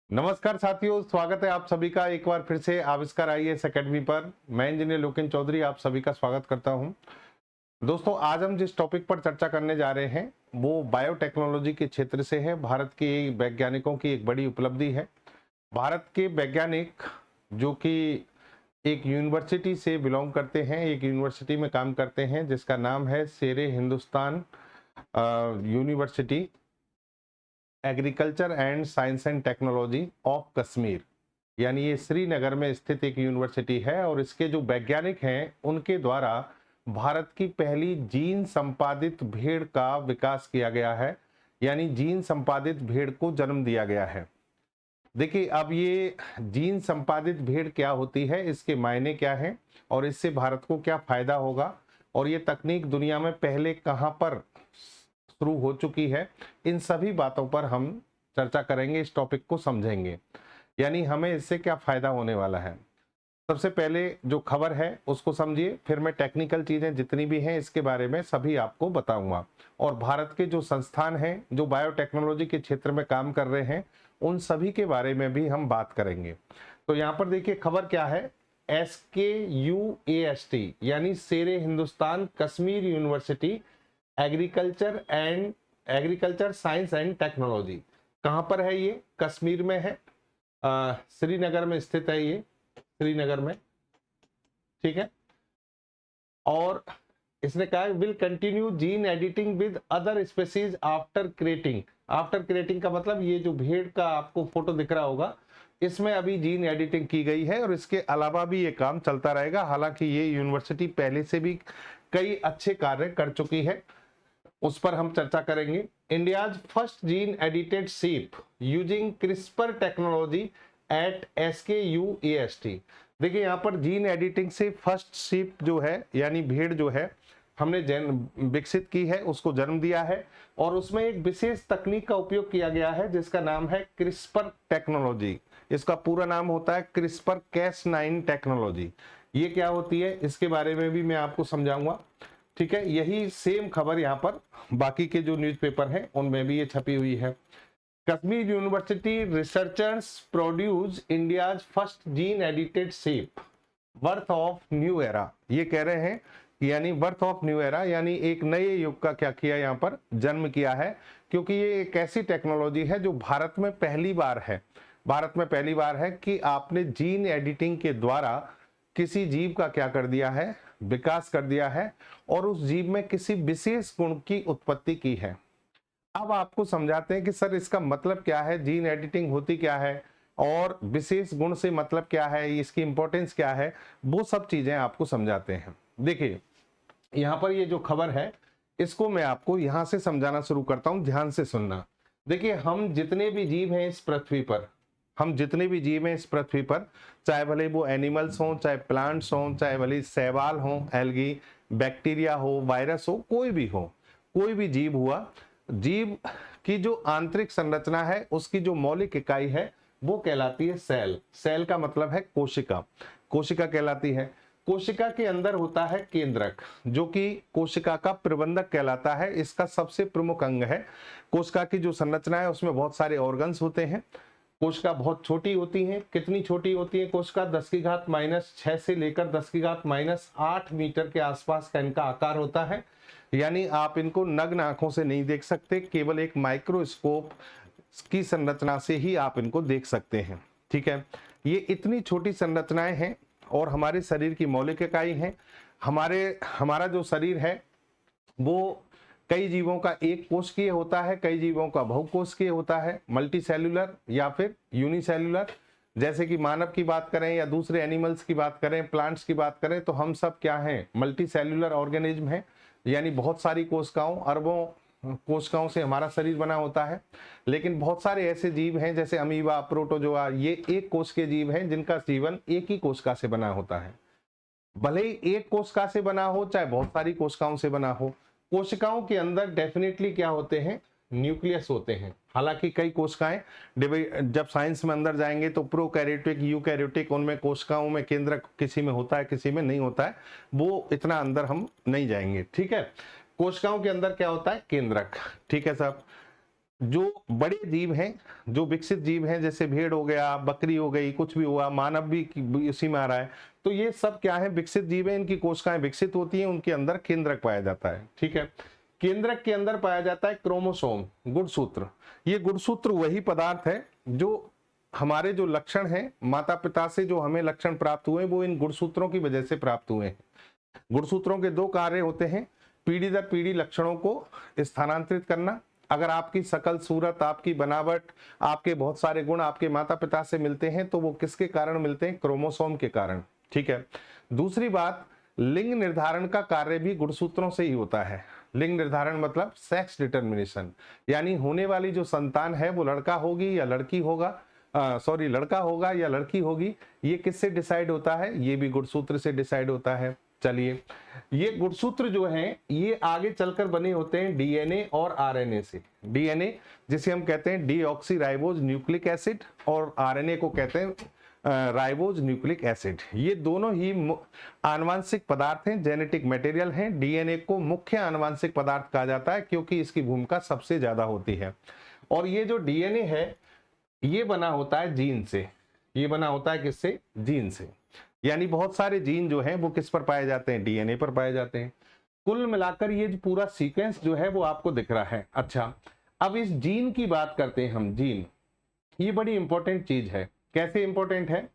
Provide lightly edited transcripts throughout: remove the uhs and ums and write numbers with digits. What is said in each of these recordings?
नमस्कार साथियों, स्वागत है आप सभी का एक बार फिर से आविष्कार आईएएस एकेडमी पर। मैं इंजीनियर लोकेन चौधरी आप सभी का स्वागत करता हूं। दोस्तों, आज हम जिस टॉपिक पर चर्चा करने जा रहे हैं वो बायोटेक्नोलॉजी के क्षेत्र से है। भारत के वैज्ञानिकों की एक बड़ी उपलब्धि है। भारत के वैज्ञानिक जो कि एक यूनिवर्सिटी से बिलोंग करते हैं, एक यूनिवर्सिटी में काम करते हैं जिसका नाम है शेरे Hindustan university agriculture and science and technology of Kashmir, यानी ये श्रीनगर में स्थित एक यूनिवर्सिटी है। और इसके जो वैज्ञानिक हैं उनके द्वारा भारत की पहली जीन संपादित भेड़ का विकास किया गया है, यानी जीन संपादित भेड़ को जन्म दिया गया है। देखिए, अब ये जीन संपादित भेड़ क्या होती है, इसके मायने क्या हैं और इससे भारत को क्या फायदा होगा, और ये तकनीक दुनिया में पहले कहां पर शुरू हो चुकी है, इन सभी बातों पर हम चर्चा करेंगे, इस टॉपिक को समझेंगे, यानी हमें इससे क्या फायदा होने वाला है। सबसे पहले जो खबर है उसको समझिए, फिर मैं टेक्निकल चीजें जितनी भी हैं इसके बारे में सभी आपको बताऊंगा। और भारत के जो संस्थान हैं जो बायोटेक्नोलॉजी के क्षेत्र में काम कर रहे हैं उन सभी के बारे में भी हम बात करेंगे। तो यहाँ पर देखिए खबर क्या है, SKUAST यानी शेरे Hindustan Kashmir university agriculture science and technology. कहां पर है ये? कश्मीर में है, श्रीनगर में स्थित है ये, श्रीनगर में, ठीक है। और इसने कहा will continue gene editing with other species after crating. After crating का मतलब ये जो भेड़ का आपको फोटो दिख रहा होगा इसमें अभी जीन एडिटिंग की गई है और इसके अलावा भी ये काम चलता रहेगा। हालांकि ये यूनिवर्सिटी पहले से भी कई अच्छे कार्य कर चुकी है, उस पर हम चर्चा करेंगे। India's first gene edited sheep using CRISPR technology at SKUAST। देखिए यहाँ पर जीन एडिटिंग से फर्स्ट शीप जो है यानी भेड़ जो है हमने विकसित की है, उसको जन्म दिया है और उसमें एक विशेष तकनीक का उपयोग किया गया है जिसका नाम है क्रिस्पर टेक्नोलॉजी। इसका पूरा नाम होता है क्रिस्पर Cas9 टेक्नोलॉजी। ये क्या होती है इसके बारे में भी मैं आपको समझाऊंगा, ठीक है। यही सेम खबर यहाँ पर बाकी के जो न्यूज़पेपर हैं उनमें भी ये छपी हुई है। Kashmir university researchers produce India's first gene edited sheep birth of new era. ये कह रहे हैं यानी बर्थ ऑफ न्यू एरा यानी एक नए युग का क्या किया यहाँ पर जन्म किया है, क्योंकि ये एक ऐसी टेक्नोलॉजी है जो भारत में पहली बार है। भारत में पहली बार है कि आपने जीन एडिटिंग के द्वारा किसी जीव का क्या कर दिया है, विकास कर दिया है और उस जीव में किसी विशेष गुण की उत्पत्ति की है। अब आपको समझाते हैं कि सर इसका मतलब क्या है, जीन एडिटिंग होती क्या है और विशेष गुण से मतलब क्या है, इसकी इंपॉर्टेंस क्या है, वो सब चीजें आपको समझाते हैं। देखिए यहाँ पर ये जो खबर है इसको मैं आपको यहां से समझाना शुरू करता हूं, ध्यान से सुनना। देखिए हम जितने भी जीव हैं इस पृथ्वी पर, हम जितने भी जीव हैं इस पृथ्वी पर, चाहे भले वो एनिमल्स हों, चाहे प्लांट्स हों, चाहे भले शैवाल हों, एल्गी, बैक्टीरिया हो, वायरस हो, कोई भी हो, कोई भी जीव हुआ, जीव की जो आंतरिक संरचना है उसकी जो मौलिक इकाई है वो कहलाती है सेल। सेल का मतलब है कोशिका, कोशिका कहलाती है। कोशिका के अंदर होता है केंद्रक जो कि कोशिका का प्रबंधक कहलाता है, इसका सबसे प्रमुख अंग है। कोशिका की जो संरचना है उसमें बहुत सारे ऑर्गन्स होते हैं। कोशिका बहुत छोटी होती है। कितनी छोटी होती है कोशिका? 10⁻⁻6 से लेकर 10⁻8 मीटर के आसपास का इनका आकार होता है, यानी आप इनको नग्न आंखों से नहीं देख सकते, केवल एक माइक्रोस्कोप की संरचना से ही आप इनको देख सकते हैं, ठीक है। ये इतनी छोटी संरचनाएं हैं और हमारे शरीर की मौलिक इकाई हैं। हमारा जो शरीर है वो कई जीवों का एक कोशिकीय होता है, कई जीवों का बहुकोशिकीय होता है, मल्टी सेल्यूलर या फिर यूनिसेल्यूलर। जैसे कि मानव की बात करें या दूसरे एनिमल्स की बात करें, प्लांट्स की बात करें, तो हम सब क्या हैं? मल्टी सेल्यूलर ऑर्गेनिज्म हैं, यानी बहुत सारी कोशिकाओं, अरबों कोशिकाओं से हमारा शरीर बना होता है। लेकिन बहुत सारे ऐसे जीव हैं जैसे अमीबा, प्रोटोजोआ, ये एक कोश के जीव हैं जिनका जीवन एक ही कोशिका से बना होता है। भले ही एक कोशिका से बना हो चाहे बहुत सारी कोशिकाओं से बना हो, कोशिकाओं के अंदर डेफिनेटली क्या होते हैं? न्यूक्लियस होते हैं। हालांकि कई कोशिकाएं, जब साइंस में अंदर जाएंगे तो प्रोकैरियोटिक, यूकैरियोटिक, उनमें कोशिकाओं में केंद्रक किसी में होता है किसी में नहीं होता है, वो इतना अंदर हम नहीं जाएंगे, ठीक है। कोशिकाओं के अंदर क्या होता है? केंद्रक, ठीक है साहब। जो बड़े जीव हैं, जो विकसित जीव हैं, जैसे भेड़ हो गया, बकरी हो गई, कुछ भी हुआ, मानव भी उसी में आ रहा है, तो ये सब क्या है, विकसित जीव है, इनकी कोशिकाएं विकसित होती हैं, उनके अंदर केंद्रक पाया जाता है। ठीक है, केंद्रक के अंदर पाया जाता है क्रोमोसोम, गुणसूत्र। ये गुणसूत्र वही पदार्थ है जो हमारे जो लक्षण हैं, माता पिता से जो हमें लक्षण प्राप्त हुए वो इन गुणसूत्रों की वजह से प्राप्त हुए हैं। गुणसूत्रों के दो कार्य होते हैं, पीढ़ी दर पीढ़ी लक्षणों को स्थानांतरित करना। अगर आपकी शकल सूरत, आपकी बनावट, आपके बहुत सारे गुण आपके माता पिता से मिलते हैं तो वो किसके कारण मिलते हैं, क्रोमोसोम के कारण। ठीक है, दूसरी बात, लिंग निर्धारण का कार्य भी गुणसूत्रों से ही होता है। लिंग निर्धारण मतलब सेक्स डिटर्मिनेशन, यानी होने वाली जो संतान है वो लड़का होगी या लड़की होगा, लड़का होगा या लड़की होगी, ये किससे डिसाइड होता है, ये भी गुणसूत्र से डिसाइड होता है। चलिए, ये गुणसूत्र जो हैं ये आगे चलकर बने होते हैं डीएनए और आरएनए से। डीएनए जिसे हम कहते हैं डीऑक्सीराइबोज न्यूक्लिक एसिड, और आरएनए को कहते हैं राइबोज न्यूक्लिक एसिड। ये दोनों ही आनुवांशिक पदार्थ हैं, जेनेटिक मटेरियल हैं। डीएनए को मुख्य आनुवांशिक पदार्थ कहा जाता है क्योंकि इसकी भूमिका सबसे ज्यादा होती है। और ये जो डीएनए है ये बना होता है जीन से। ये बना होता है किससे, जीन से। यानी बहुत सारे जीन जो हैं वो किस पर पाए जाते हैं, डीएनए पर पाए जाते हैं। कुल मिलाकर ये जो पूरा सीक्वेंस जो है वो आपको दिख रहा है। अच्छा, अब इस जीन की बात करते हैं हम। जीन ये बड़ी इंपॉर्टेंट चीज है। कैसे इंपॉर्टेंट है,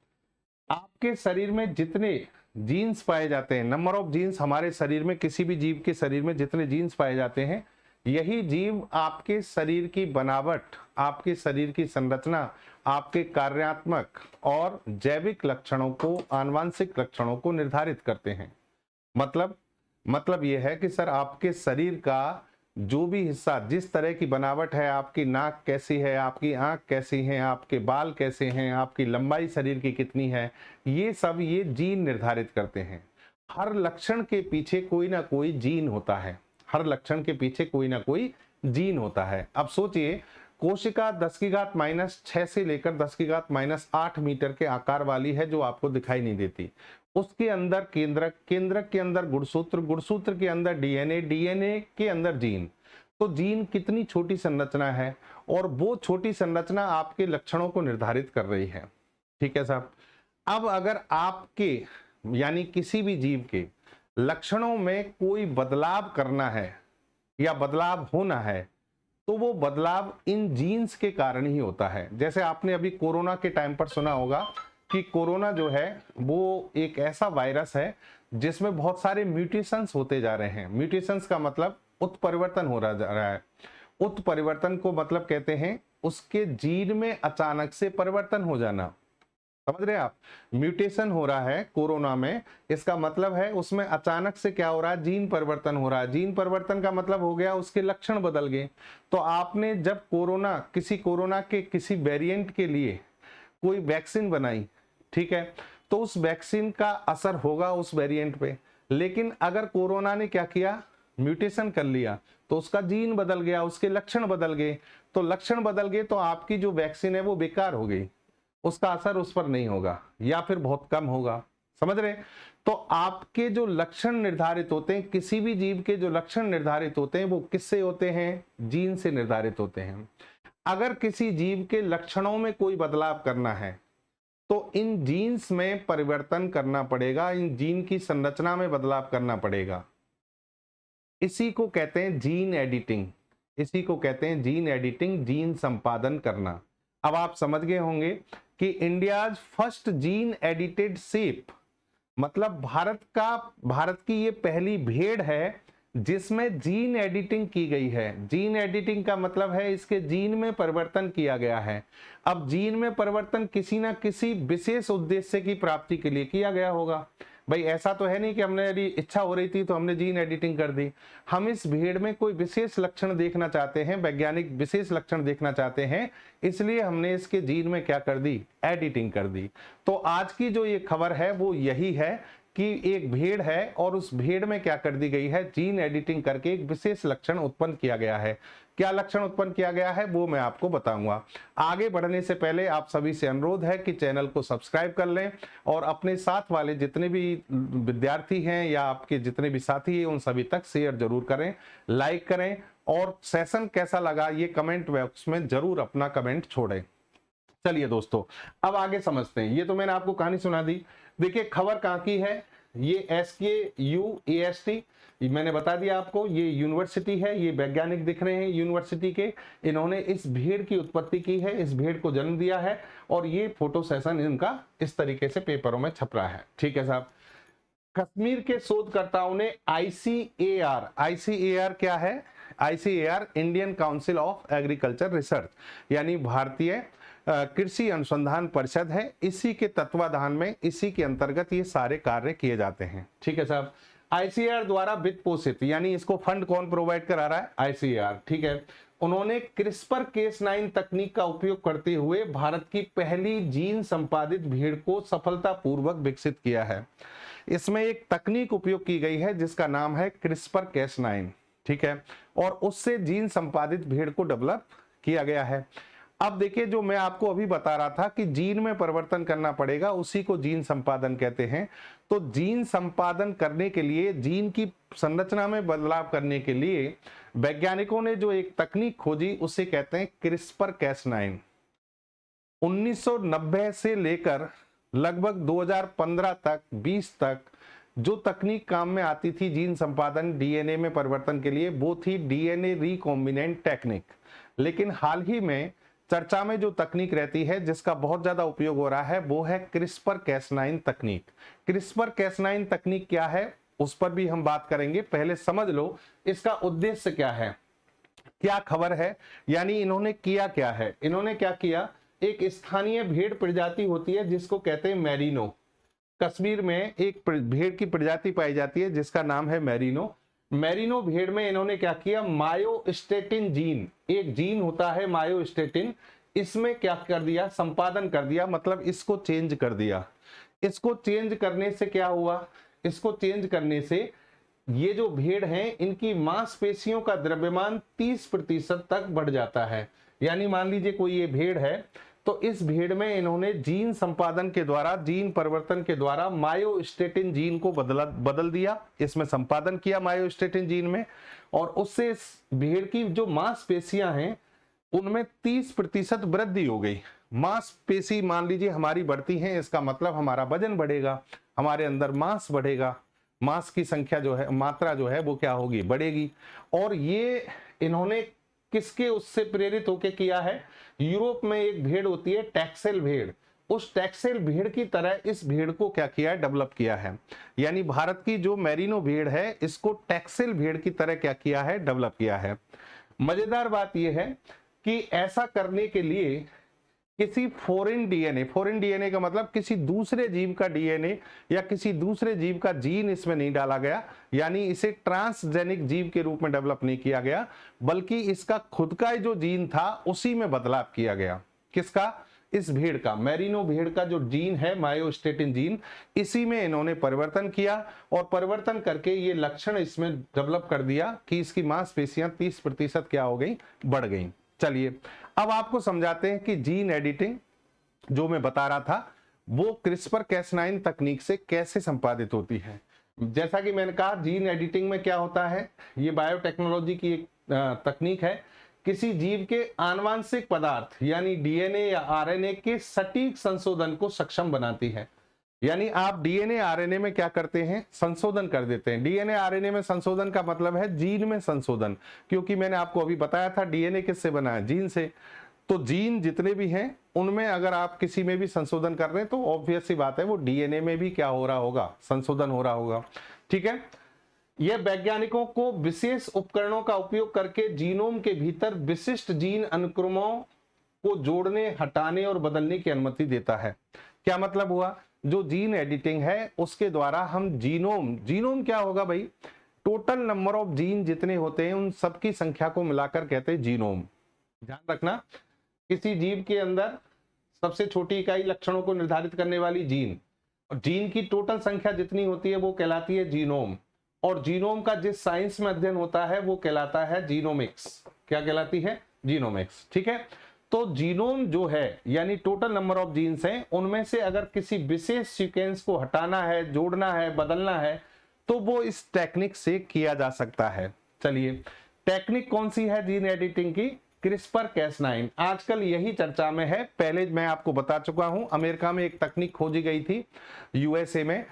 आपके शरीर में जितने जीन्स पाए जाते हैं, नंबर ऑफ जीन्स हमारे शरीर में, किसी भी जीव के शरीर में जितने जीन्स पाए जाते हैं, यही जीव आपके शरीर की बनावट, आपके शरीर की संरचना, आपके कार्यात्मक और जैविक लक्षणों को, आनुवांशिक लक्षणों को निर्धारित करते हैं। मतलब यह है कि सर आपके शरीर का जो भी हिस्सा, जिस तरह की बनावट है, आपकी नाक कैसी है, आपकी आंख कैसी है, आपके बाल कैसे हैं, आपकी लंबाई शरीर की कितनी है, ये सब ये जीन निर्धारित करते हैं। हर लक्षण के पीछे कोई ना कोई जीन होता है। हर लक्षण के पीछे कोई ना कोई जीन होता है। अब सोचिए, कोशिका 10⁻⁻6 से लेकर 10⁻⁸ मीटर के आकार वाली है जो आपको दिखाई नहीं देती। उसके अंदर केंद्रक, केंद्रक के अंदर गुणसूत्र, गुणसूत्र के अंदर डीएनए, डीएनए के अंदर जीन। तो जीन कितनी छोटी संरचना है, और वो छोटी संरचना आपके लक्षणों को निर्धारित कर रही है। ठीक है साहब। अब अगर आपके यानी किसी भी जीव के लक्षणों में कोई बदलाव करना है या बदलाव होना है, तो वो बदलाव इन जीन्स के कारण ही होता है। जैसे आपने अभी कोरोना के टाइम पर सुना होगा कि कोरोना जो है वो एक ऐसा वायरस है जिसमें बहुत सारे म्यूटेशंस होते जा रहे हैं। म्यूटेशंस का मतलब उत्परिवर्तन हो रहा है। उत्परिवर्तन को मतलब कहते हैं उसके जीन में अचानक से परिवर्तन हो जाना। समझ रहे आप, म्यूटेशन हो रहा है कोरोना में, इसका मतलब है उसमें अचानक से क्या हो रहा है, जीन परिवर्तन हो रहा है। जीन परिवर्तन का मतलब हो गया उसके लक्षण बदल गए। तो आपने जब कोरोना के किसी वेरिएंट के लिए कोई वैक्सीन बनाई, ठीक है, तो उस वैक्सीन का असर होगा उस वेरिएंट पे। लेकिन अगर कोरोना ने क्या किया, म्यूटेशन कर लिया, तो उसका जीन बदल गया, उसके लक्षण बदल गए। तो लक्षण बदल गए तो आपकी जो वैक्सीन है वो बेकार हो गई, उसका असर उस पर नहीं होगा या फिर बहुत कम होगा। समझ रहे। तो आपके जो लक्षण निर्धारित होते हैं, किसी भी जीव के जो लक्षण निर्धारित होते हैं वो किससे होते हैं, जीन से निर्धारित होते हैं। अगर किसी जीव के लक्षणों में कोई बदलाव करना है तो इन जीन्स में परिवर्तन करना पड़ेगा, इन जीन की संरचना में बदलाव करना पड़ेगा। इसी को कहते हैं जीन एडिटिंग। इसी को कहते हैं जीन एडिटिंग, जीन संपादन करना। अब आप समझ गए होंगे कि India's first gene edited shape, मतलब भारत की ये पहली भेड़ है जिसमें जीन एडिटिंग की गई है। जीन एडिटिंग का मतलब है इसके जीन में परिवर्तन किया गया है। अब जीन में परिवर्तन किसी ना किसी विशेष उद्देश्य की प्राप्ति के लिए किया गया होगा। भाई ऐसा तो है नहीं कि हमने यदि इच्छा हो रही थी तो हमने जीन एडिटिंग कर दी। हम इस भेड़ में कोई विशेष लक्षण देखना चाहते हैं, वैज्ञानिक विशेष लक्षण देखना चाहते हैं, इसलिए हमने इसके जीन में क्या कर दी, एडिटिंग कर दी। तो आज की जो ये खबर है वो यही है कि एक भेड़ है और उस भेड़ में क्या कर दी गई है, जीन एडिटिंग करके एक विशेष लक्षण उत्पन्न किया गया है। क्या लक्षण उत्पन्न किया गया है वो मैं आपको बताऊंगा। आगे बढ़ने से पहले आप सभी से अनुरोध है कि चैनल को सब्सक्राइब कर लें और अपने साथ वाले जितने भी विद्यार्थी हैं या आपके जितने भी साथी हैं उन सभी तक शेयर जरूर करें, लाइक करें और सेशन कैसा लगा ये कमेंट बॉक्स में जरूर अपना कमेंट छोड़ें। चलिए दोस्तों, अब आगे समझते हैं। ये तो मैंने आपको कहानी सुना दी। देखिए खबर कहाँ की है, ये SKUAST मैंने बता दिया आपको, ये यूनिवर्सिटी है, ये वैज्ञानिक दिख रहे हैं यूनिवर्सिटी के, इन्होंने इस भेड़ की उत्पत्ति की है, इस भेड़ को जन्म दिया है, और ये फोटो सेशन इनका इस तरीके से पेपरों में छप रहा है। ठीक है साहब। कश्मीर के शोधकर्ताओं ने ICAR क्या है, ICAR Indian council of agriculture research, यानी भारतीय कृषि अनुसंधान परिषद है, इसी के तत्वाधान में, इसी के अंतर्गत ये सारे कार्य किए जाते हैं। ठीक है साहब। ICAR द्वारा वित्त पोषित, यानी इसको फंड कौन प्रोवाइड करा रहा है, ICAR। ठीक है। उन्होंने CRISPR-Cas9 तकनीक का उपयोग करते हुए भारत की पहली जीन संपादित भेड़ को सफलतापूर्वक विकसित किया है। इसमें एक तकनीक उपयोग की गई है जिसका नाम है CRISPR-Cas9। ठीक है। और उससे जीन संपादित भेड़ को डेवलप किया गया है। अब देखिए, जो मैं आपको अभी बता रहा था कि जीन में परिवर्तन करना पड़ेगा, उसी को जीन संपादन कहते हैं। तो जीन संपादन करने के लिए, जीन की संरचना में बदलाव करने के लिए वैज्ञानिकों ने जो एक तकनीक खोजी उसे कहते हैं CRISPR-Cas9। 1990 से लेकर लगभग 2015 तक 20 तक जो तकनीक काम में आती थी जीन संपादन डीएनए में परिवर्तन के लिए, वो थी डीएनए रिकॉम्बिनेंट टेक्निक। लेकिन हाल ही में चर्चा में जो तकनीक रहती है जिसका बहुत ज्यादा उपयोग हो रहा है वो है CRISPR-Cas9 तकनीक। CRISPR-Cas9 तकनीक क्या है उस पर भी हम बात करेंगे। पहले समझ लो इसका उद्देश्य क्या है, क्या खबर है, यानी इन्होंने किया क्या है। इन्होंने क्या किया, एक स्थानीय भेड़ प्रजाति होती है जिसको कहते हैं मैरिनो। कश्मीर में एक भेड़ की प्रजाति पाई जाती है जिसका नाम है मैरिनो। मैरिनो भेड़ में इन्होंने क्या किया, मायोस्टेटिन जीन, एक जीन होता है मायोस्टेटिन, इसमें क्या कर दिया, संपादन कर दिया, मतलब इसको चेंज कर दिया। इसको चेंज करने से क्या हुआ, इसको चेंज करने से ये जो भेड़ हैं इनकी मांसपेशियों का द्रव्यमान 30% तक बढ़ जाता है। यानी मान लीजिए कोई ये भेड़ है, तो इस भेड़ में इन्होंने जीन संपादन के द्वारा, जीन परिवर्तन के द्वारा मायोस्टेटिन जीन को बदल दिया, इसमें संपादन किया मायोस्टेटिन जीन में, और उससे इस भेड़ की जो मांसपेशियां हैं उनमें 30% वृद्धि हो गई। मांसपेशी मान लीजिए हमारी बढ़ती हैं, इसका मतलब हमारा वजन बढ़ेगा, हमारे अंदर मांस बढ़ेगा, मांस की संख्या जो है, मात्रा जो है वो क्या होगी, बढ़ेगी। और ये इन्होंने किसके उससे प्रेरित होकर किया है, यूरोप में एक भेड़ होती है टैक्सेल भेड़, उस टैक्सेल भेड़ की तरह इस भेड़ को क्या किया है, डेवलप किया है। यानी भारत की जो मैरिनो भेड़ है इसको टैक्सेल भेड़ की तरह क्या किया है, डेवलप किया है। मजेदार बात यह है कि ऐसा करने के लिए किसी फॉरेन डीएनए का मतलब किसी दूसरे जीव का डीएनए या किसी दूसरे जीव का जीन इसमें नहीं डाला गया, यानी इसे ट्रांसजेनिक जीव के रूप में डेवलप नहीं किया गया, बल्कि इसका खुद का जो जीन था उसी में बदलाव किया गया। किसका, इस भेड़ का, मैरिनो भेड़ का जो जीन है मायोस्टेटिन जीन, इसी में इन्होंने परिवर्तन किया और परिवर्तन करके ये लक्षण इसमें डेवलप कर दिया कि इसकी मांसपेशियां 30% क्या हो गई, बढ़ गई। चलिए अब आपको समझाते हैं कि जीन एडिटिंग जो मैं बता रहा था वो CRISPR-Cas9 तकनीक से कैसे संपादित होती है। जैसा कि मैंने कहा जीन एडिटिंग में क्या होता है, ये बायोटेक्नोलॉजी की एक तकनीक है, किसी जीव के आनुवांशिक पदार्थ यानी डीएनए या आरएनए के सटीक संशोधन को सक्षम बनाती है। यानी आप डीएनए आरएनए में क्या करते हैं, संशोधन कर देते हैं। डीएनए आरएनए में संशोधन का मतलब है जीन में संशोधन, क्योंकि मैंने आपको अभी बताया था डीएनए किससे बना है, जीन से। तो जीन जितने भी हैं उनमें अगर आप किसी में भी संशोधन कर रहे हैं तो ऑब्वियस सी बात है वो डीएनए में भी क्या हो रहा होगा, संशोधन हो रहा होगा। ठीक है। यह वैज्ञानिकों को विशेष उपकरणों का उपयोग करके जीनोम के भीतर विशिष्ट जीन अनुक्रमों को जोड़ने, हटाने और बदलने की अनुमति देता है। क्या मतलब हुआ, जो जीन एडिटिंग है उसके द्वारा हम जीनोम क्या होगा भाई, टोटल नंबर ऑफ जीन जितने होते हैं उन सबकी संख्या को मिलाकर कहते हैं जीनोम। ध्यान रखना, किसी जीव के अंदर सबसे छोटी इकाई लक्षणों को निर्धारित करने वाली जीन, और जीन की टोटल संख्या जितनी होती है वो कहलाती है जीनोम, और जीनोम का जिस साइंस में अध्ययन होता है वो कहलाता है जीनोमिक्स। क्या कहलाती है, जीनोमिक्स। ठीक है। तो जीनोम जो है यानी टोटल नंबर ऑफ जीन्स हैं, उनमें से अगर किसी विशेष सीक्वेंस को हटाना है, जोड़ना है, बदलना है तो वो इस टेक्निक से किया जा सकता है। चलिए टेक्निक कौन सी है जीन एडिटिंग की? क्रिस्पर कैस9। आजकल यही चर्चा में है। पहले मैं आपको बता चुका हूं, अमेरिका में एक तकनीक खोजी गई थी, यूएसए में,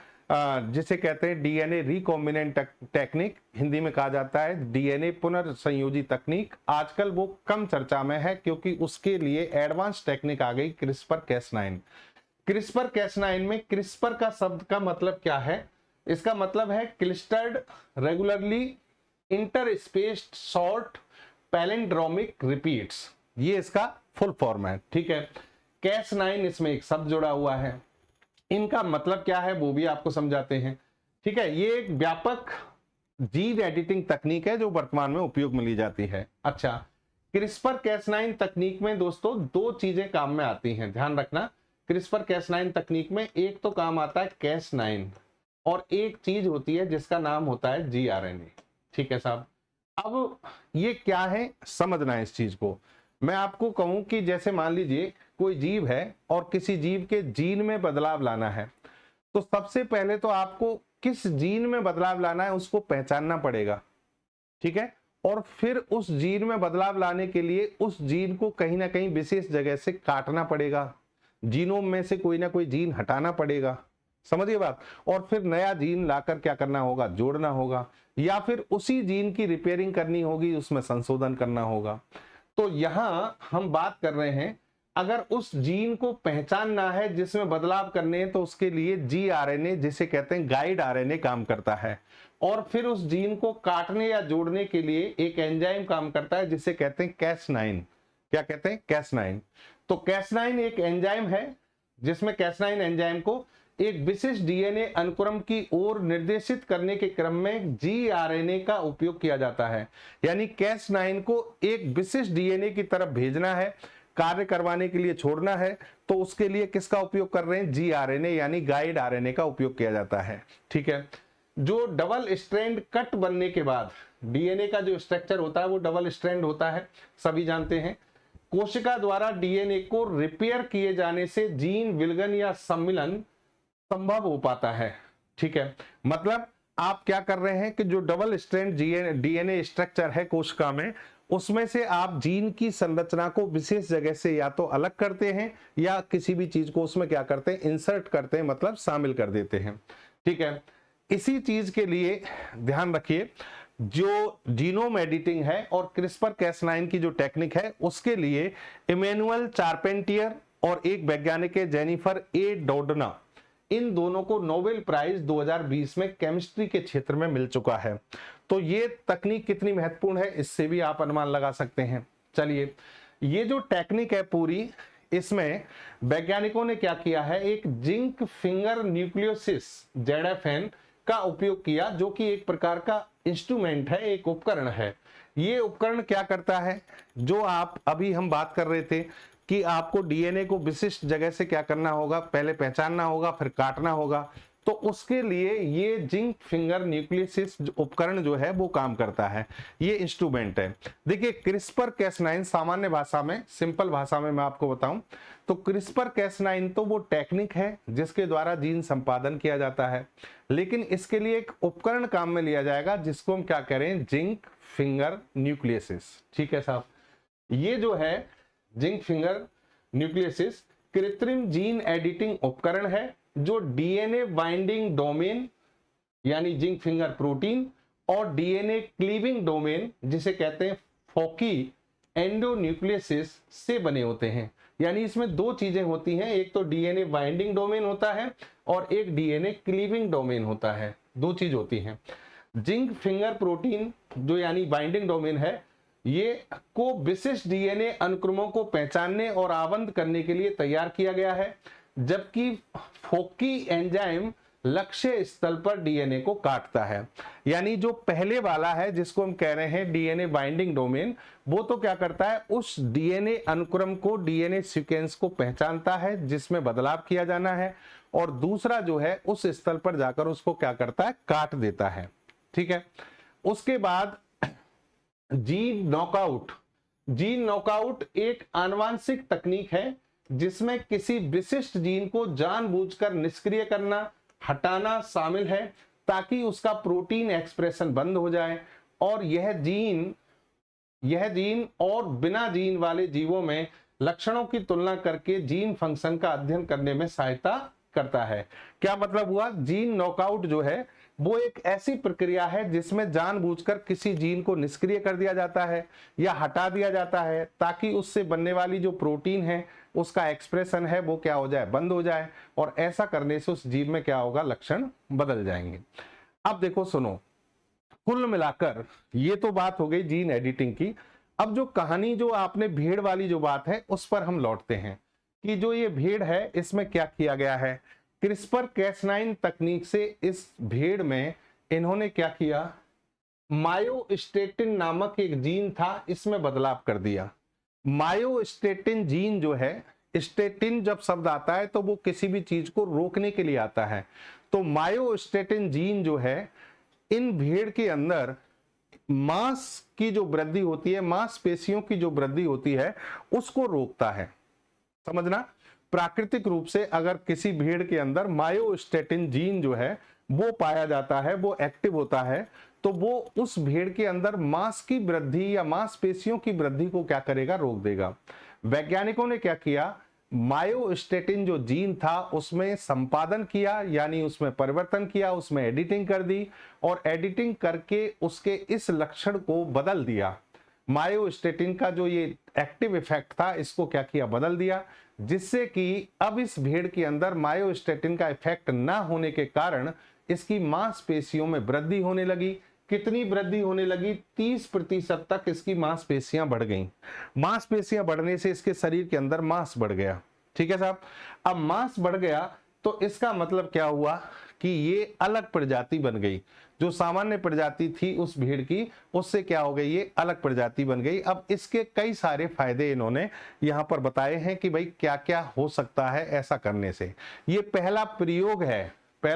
जिसे कहते हैं डीएनए रिकॉम्बिनेंट टेक्निक, हिंदी में कहा जाता है डीएनए पुनर्संयोजी तकनीक। आजकल वो कम चर्चा में है क्योंकि उसके लिए एडवांस टेक्निक आ गई, क्रिस्पर कैस9। क्रिस्पर कैस9 में क्रिस्पर का शब्द का मतलब क्या है? इसका मतलब है clustered regularly interspaced short palindromic repeats, ये इसका फुल फॉर्म है। ठीक है, कैस9 इसमें एक शब्द जुड़ा हुआ है, इनका मतलब क्या है वो भी आपको समझाते हैं। ठीक है, ये एक व्यापक जीन एडिटिंग तकनीक है जो वर्तमान में उपयोग में ली जाती है। अच्छा, क्रिस्पर कैस9 तकनीक में दोस्तों दो चीजें काम में आती हैं, ध्यान रखना। क्रिस्पर कैस9 तकनीक में एक तो काम आता है कैस9 और एक चीज होती है जिसका नाम होता है जीआरएनए। ठीक है साहब, अब ये क्या है समझना है इस चीज को। मैं आपको कहूं कि जैसे मान लीजिए कोई जीव है और किसी जीव के जीन में बदलाव लाना है, तो सबसे पहले तो आपको किस जीन में बदलाव लाना है उसको पहचानना पड़ेगा। ठीक है, और फिर उस जीन में बदलाव लाने के लिए उस जीन को कहीं ना कहीं विशेष जगह से काटना पड़ेगा, जीनोम में से कोई ना कोई जीन हटाना पड़ेगा, समझिए बात, और फिर नया जीन लाकर क्या करना होगा, जोड़ना होगा, या फिर उसी जीन की रिपेयरिंग करनी होगी, उसमें संशोधन करना होगा। तो यहां हम बात कर रहे हैं, अगर उस जीन को पहचानना है जिसमें बदलाव करने हैं तो उसके लिए जीआरएनए, जिसे कहते हैं गाइड आरएनए, काम करता है। और फिर उस जीन को काटने या जोड़ने के लिए एक एंजाइम काम करता है जिसे कहते हैं कैस9। क्या कहते हैं? कैस9। तो कैस9 एक एंजाइम है जिसमें कैस9 एंजाइम को एक विशिष्ट डीएनए अनुक्रम की ओर निर्देशित करने के क्रम में जीआरएनए का उपयोग किया जाता है। यानी कैस9 को एक विशिष्ट डीएनए की तरफ भेजना है, कार्य करवाने के लिए छोड़ना है, तो उसके लिए किसका उपयोग कर रहे हैं? जीआरएनए यानी गाइड आरएनए का उपयोग किया जाता है। ठीक है, जो डबल स्ट्रैंड कट बनने के बाद डीएनए का जो स्ट्रक्चर होता है वो डबल स्ट्रैंड होता है, सभी जानते हैं। कोशिका द्वारा डीएनए को रिपेयर किए जाने से जीन विलगन या सम्मिलन संभव हो पाता है। ठीक है, मतलब आप क्या कर रहे हैं कि जो डबल स्ट्रैंड डीएनए स्ट्रक्चर है कोशिका में, उसमें से आप जीन की संरचना को विशेष जगह से या तो अलग करते हैं या किसी भी चीज को उसमें क्या करते हैं, इंसर्ट करते हैं, मतलब शामिल कर देते हैं। ठीक है, इसी चीज के लिए ध्यान रखिए, जो जीनोम एडिटिंग है और क्रिस्पर कैस9 की जो टेक्निक है उसके लिए इमैनुअल चार्पेंटियर और एक वैज्ञानिक है जेनिफर ए डोडना, इन दोनों को नोबेल प्राइज 2020 में केमिस्ट्री के क्षेत्र में मिल चुका है। तो ये तकनीक कितनी महत्वपूर्ण है इससे भी आप अनुमान लगा सकते हैं। चलिए, ये जो टेक्निक है पूरी, इसमें वैज्ञानिकों ने क्या किया है, एक जिंक फिंगर न्यूक्लियोसिस ZFN का उपयोग किया, जो कि एक प्रकार का इंस्ट्रूमेंट है, एक उपकरण है। ये उपकरण क्या करता है, जो आप अभी हम बात कर रहे थे कि आपको डीएनए को विशिष्ट जगह से क्या करना होगा, पहले पहचानना होगा, फिर काटना होगा, तो उसके लिए ये जिंक फिंगर न्यूक्लियोसिस उपकरण जो है वो काम करता है, ये इंस्ट्रूमेंट है। देखिए, क्रिस्पर कैस9 सामान्य भाषा में, सिंपल भाषा में मैं आपको बताऊं तो क्रिस्पर कैस9 तो वो टेक्निक है जिसके द्वारा जीन संपादन किया जाता है, लेकिन इसके लिए एक उपकरण काम में लिया जाएगा जिसको हम क्या करें, जिंक फिंगर न्यूक्लियोसिस। ठीक है साहब, ये जो है जिंक फिंगर न्यूक्लियोसिस कृत्रिम जीन एडिटिंग उपकरण है जो डीएनए बाइंडिंग डोमेन यानी जिंक फिंगर प्रोटीन और डीएनए क्लीविंग डोमेन जिसे कहते हैं फोकी एंडोन्यूक्लियोसिस से बने होते हैं। यानी इसमें दो चीजें होती हैं, एक तो डीएनए बाइंडिंग डोमेन होता है और एक डीएनए क्लीविंग डोमेन होता है, दो चीज होती हैं। जिंक फिंगर प्रोटीन जो यानी बाइंडिंग डोमेन है, ये को विशिष्ट डीएनए अनुक्रमों को पहचानने और आवंत करने के लिए तैयार किया गया है, जबकि फोकी एंजाइम लक्ष्य स्थल पर डीएनए को काटता है। यानी जो पहले वाला है जिसको हम कह रहे हैं डीएनए बाइंडिंग डोमेन, वो तो क्या करता है, उस डीएनए अनुक्रम को, डीएनए सीक्वेंस को पहचानता है जिसमें बदलाव किया जाना है, और दूसरा जो है उस स्थल पर जाकर उसको क्या करता है, काट देता है। ठीक है, उसके बाद जीन नॉकआउट एक आनुवांशिक तकनीक है जिसमें किसी विशिष्ट जीन को जानबूझकर निष्क्रिय करना, हटाना शामिल है ताकि उसका प्रोटीन एक्सप्रेशन बंद हो जाए और यह जीन यह जीन और बिना जीन वाले जीवों में लक्षणों की तुलना करके जीन फंक्शन का अध्ययन करने में सहायता करता है। क्या मतलब हुआ? जीन नॉकआउट जो है वो एक ऐसी प्रक्रिया है जिसमें जानबूझकर किसी जीन को निष्क्रिय कर दिया जाता है या हटा दिया जाता है ताकि उससे बनने वाली जो प्रोटीन है उसका एक्सप्रेशन है वो क्या हो जाए, बंद हो जाए, और ऐसा करने से उस जीव में क्या होगा, लक्षण बदल जाएंगे। अब देखो सुनो, कुल मिलाकर ये तो बात हो गई जीन एडिटिंग की। अब जो कहानी जो आपने भेड़ वाली जो बात है उस पर हम लौटते हैं कि जो ये भेड़ है इसमें क्या किया गया है। क्रिस्पर कैस9 तकनीक से इस भेड़ में इन्होंने क्या किया, मायोस्टेटिन नामक एक जीन था इसमें बदलाव कर दिया। मायोस्टेटिन जीन जो है, स्टेटिन जब शब्द आता है तो वो किसी भी चीज को रोकने के लिए आता है, तो मायोस्टेटिन जीन जो है इन भेड़ के अंदर मांस की जो वृद्धि होती है, मांसपेशियों की जो वृद्धि होती है उसको रोकता है। समझना, प्राकृतिक रूप से अगर किसी भेड़ के अंदर मायोस्टेटिन जीन जो है वो पाया जाता है, वो एक्टिव होता है, तो वो उस भेड़ के अंदर मांस की वृद्धि या मांसपेशियों की वृद्धि को क्या करेगा, रोक देगा। वैज्ञानिकों ने क्या किया, मायोस्टेटिन जो जीन था उसमें संपादन किया, यानी उसमें परिवर्तन किया, उसमें एडिटिंग कर दी और एडिटिंग करके उसके इस लक्षण को बदल दिया। मायोस्टेटिन का जो ये एक्टिव इफेक्ट था इसको क्या किया, बदल दिया, जिससे कि अब इस भेड़ के अंदर मायोस्टेटिन का इफेक्ट ना होने के कारण इसकी मांसपेशियों में वृद्धि होने लगी। कितनी वृद्धि होने लगी? 30% तक इसकी मांसपेशियां बढ़ गईं। मांसपेशियां बढ़ने से इसके शरीर के अंदर मांस बढ़ गया। ठीक है साहब, अब मांस बढ़ गया तो इसका मतलब क्या हुआ कि ये अलग प्रजाति बन गई। जो सामान्य प्रजाति थी उस भीड़ की, उससे क्या हो गई, ये अलग प्रजाति बन गई। अब इसके कई सारे फायदे इन्होंने यहां पर बताए हैं कि भाई क्या क्या हो सकता है ऐसा करने से। ये पहला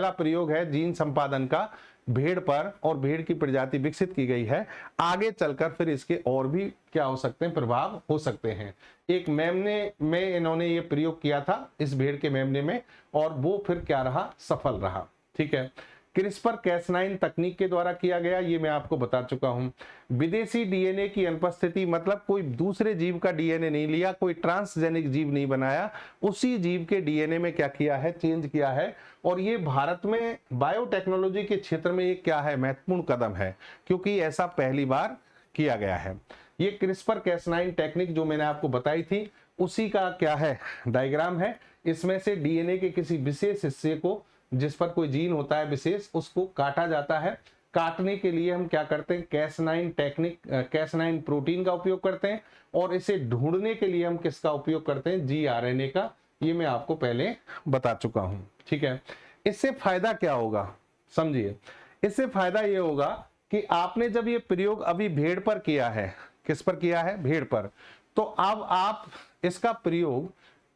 प्रयोग है जीन संपादन का भेड़ पर, और भेड़ की प्रजाति विकसित की गई है। आगे चलकर फिर इसके और भी क्या हो सकते हैं, प्रभाव हो सकते हैं। एक मेमने में इन्होंने ये प्रयोग किया था, इस भेड़ के मेमने में, और वो फिर क्या रहा, सफल रहा। ठीक है, क्रिस्पर कैस9 तकनीक के द्वारा किया गया, ये मैं आपको बता चुका हूं। विदेशी डीएनए की अनुपस्थिति, मतलब कोई दूसरे जीव का डीएनए नहीं लिया, कोई ट्रांसजेनिक जीव नहीं बनाया, उसी जीव के डीएनए में क्या किया है, चेंज किया है। और ये भारत में बायोटेक्नोलॉजी के क्षेत्र में एक क्या है, महत्वपूर्ण कदम है, क्योंकि ऐसा पहली बार किया गया है। ये क्रिस्पर कैस9 टेक्निक जो मैंने आपको बताई थी उसी का क्या है, डायग्राम है। इसमें से डीएनए के किसी विशेष हिस्से को, जिस पर कोई जीन होता है विशेष, उसको काटा जाता है। काटने के लिए हम क्या करते हैं, कैस9 टेक्निक, कैस9 प्रोटीन का उपयोग करते हैं, और इसे ढूंढने के लिए हम किसका उपयोग करते हैं, जीआरएनए का। ये मैं आपको पहले बता चुका हूं। ठीक है, इससे फायदा क्या होगा, समझिए। इससे फायदा ये होगा कि आपने जब ये प्रयोग अभी भेड़ पर किया है, किस पर किया है, भेड़ पर, तो अब आप इसका प्रयोग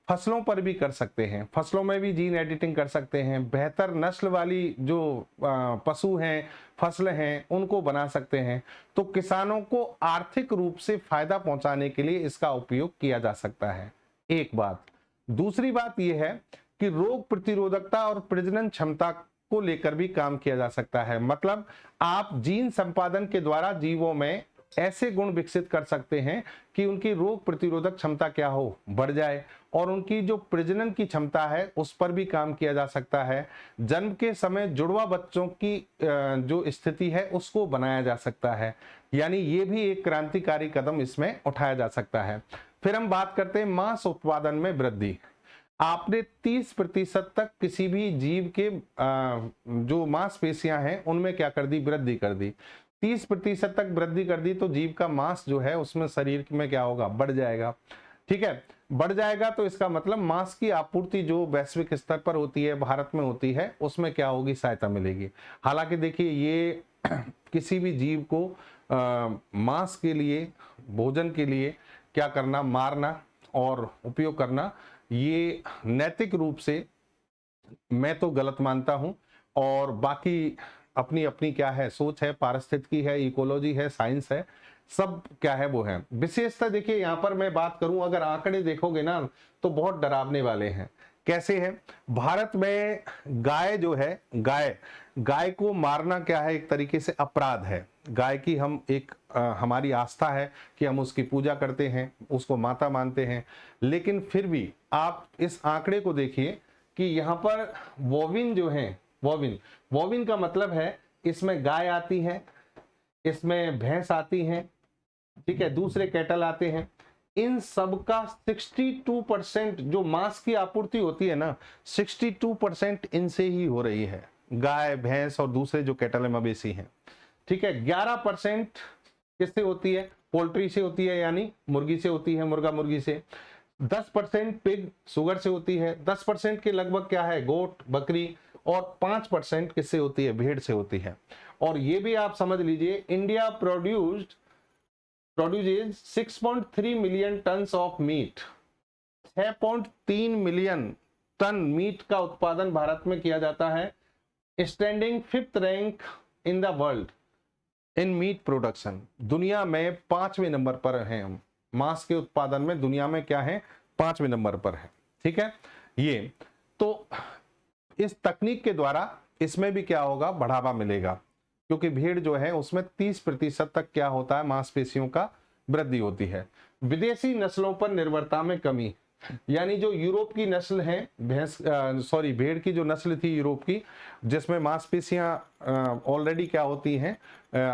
फसलों पर भी कर सकते हैं। फसलों में भी जीन एडिटिंग कर सकते हैं। बेहतर नस्ल वाली जो पशु हैं, फसल हैं, उनको बना सकते हैं। तो किसानों को आर्थिक रूप से फायदा पहुंचाने के लिए इसका उपयोग किया जा सकता है, एक बात। दूसरी बात यह है कि रोग प्रतिरोधकता और प्रजनन क्षमता को लेकर भी काम किया जा सकता है। मतलब आप जीन संपादन के द्वारा जीवों में ऐसे गुण विकसित कर सकते हैं कि उनकी रोग प्रतिरोधक क्षमता क्या हो, बढ़ जाए, और उनकी जो प्रजनन की क्षमता है उस पर भी काम किया जा सकता है। जन्म के समय जुड़वा बच्चों की जो स्थिति है उसको बनाया जा सकता है। यानी ये भी एक क्रांतिकारी कदम इसमें उठाया जा सकता है। फिर हम बात करते हैं मांस उत्पादन में वृद्धि। आपने 30% तक किसी भी जीव के जो मांसपेशियां हैं उनमें क्या कर दी, वृद्धि कर दी। 30% तक वृद्धि कर दी तो जीव का मांस जो है उसमें शरीर में क्या होगा, बढ़ जाएगा। ठीक है, बढ़ जाएगा तो इसका मतलब मांस की आपूर्ति जो वैश्विक स्तर पर होती है, भारत में होती है, उसमें क्या होगी, सहायता मिलेगी। हालांकि देखिए ये किसी भी जीव को मांस के लिए, भोजन के लिए क्या करना, मारना और उपयोग करना, ये नैतिक रूप से मैं तो गलत मानता हूं। और बाकी अपनी अपनी क्या है सोच है, पारिस्थितिकी है, इकोलॉजी है, साइंस है, सब क्या है वो है। विशेषता देखिए यहाँ पर मैं बात करूं, अगर आंकड़े देखोगे ना तो बहुत डरावने वाले हैं। कैसे है, भारत में गाय जो है, गाय को मारना क्या है, एक तरीके से अपराध है। गाय की हम एक हमारी आस्था है कि हम उसकी पूजा करते हैं, उसको माता मानते हैं, लेकिन फिर भी आप इस आंकड़े को देखिए कि यहाँ पर वोविन जो है, वोविन का मतलब है इसमें गाय आती है, इसमें भैंस आती हैं, ठीक है, दूसरे कैटल आते हैं, इन सब का 62% जो मांस की आपूर्ति होती है ना, 62% इनसे ही हो रही है, गाय भैंस और दूसरे जो कैटल मवेशी हैं, ठीक है। 11% किससे होती है, पोल्ट्री से होती है, यानी मुर्गी से होती है, मुर्गा मुर्गी से। 10% पिग शुगर से होती है, 10% के लगभग क्या है, गोट बकरी, और 5% किससे होती है, भेड़ से होती है। और ये भी आप समझ लीजिए, India produces 6.3 million tons of meat, 6.3 million ton meat का उत्पादन भारत में किया जाता है, standing 5th rank in the world in meat production. दुनिया में 5वें नंबर पर हैं हम, मांस के उत्पादन में दुनिया में क्या है, 5वें नंबर पर है, ठीक है। ये तो इस तकनीक के द्वारा इसमें भी क्या होगा, बढ़ावा मिलेगा, क्योंकि भेड़ जो है उसमें 30% तक क्या होता है, मांसपेशियों का वृद्धि होती है। विदेशी नस्लों पर निर्भरता में कमी, यानी जो यूरोप की नस्ल है भेड़ की जो नस्ल थी यूरोप की, जिसमें मांसपेशियां ऑलरेडी क्या होती हैं,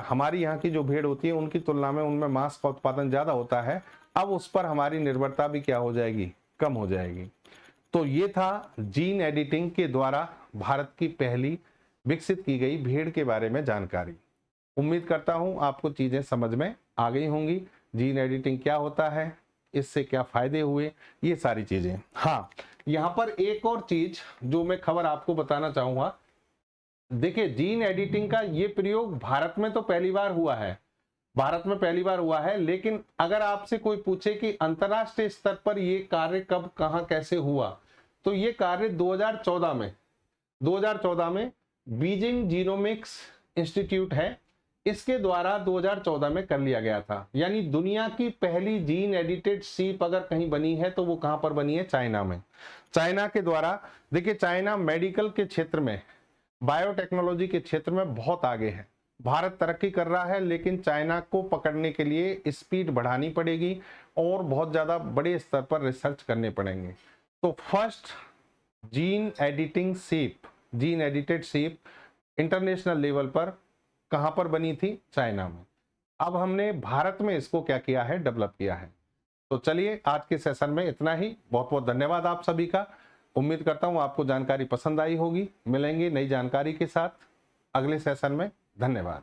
हमारी यहाँ की जो भेड़ होती है उनकी तुलना में उनमें मांस का उत्पादन ज्यादा होता है, अब उस पर हमारी निर्भरता भी क्या हो जाएगी, कम हो जाएगी। तो ये था जीन एडिटिंग के द्वारा भारत की पहली विकसित की गई भेड़ के बारे में जानकारी। उम्मीद करता हूं आपको चीजें समझ में आ गई होंगी, जीन एडिटिंग क्या होता है, इससे क्या फायदे हुए, ये सारी चीजें। हाँ, यहाँ पर एक और चीज जो मैं खबर आपको बताना चाहूंगा, देखिए जीन एडिटिंग का ये प्रयोग भारत में तो पहली बार हुआ है, भारत में पहली बार हुआ है, लेकिन अगर आपसे कोई पूछे कि अंतरराष्ट्रीय स्तर पर ये कार्य कब कहां कैसे हुआ, तो ये कार्य 2014 में बीजिंग जीनोमिक्स इंस्टीट्यूट है, इसके द्वारा 2014 में कर लिया गया था। यानी दुनिया की पहली जीन एडिटेड सीप अगर कहीं बनी है तो वो कहां पर बनी है, चाइना में। चाइना के द्वारा, देखिए चाइना मेडिकल के क्षेत्र में, बायोटेक्नोलॉजी के क्षेत्र में बहुत आगे है, भारत तरक्की कर रहा है, लेकिन चाइना को पकड़ने के लिए स्पीड बढ़ानी पड़ेगी और बहुत ज्यादा बड़े स्तर पर रिसर्च करने पड़ेंगे। तो फर्स्ट जीन एडिटेड सीप इंटरनेशनल लेवल पर कहां पर बनी थी, चाइना में। अब हमने भारत में इसको क्या किया है, डेवलप किया है। तो चलिए आज के सेशन में इतना ही, बहुत बहुत धन्यवाद आप सभी का। उम्मीद करता हूं आपको जानकारी पसंद आई होगी। मिलेंगे नई जानकारी के साथ अगले सेशन में। धन्यवाद।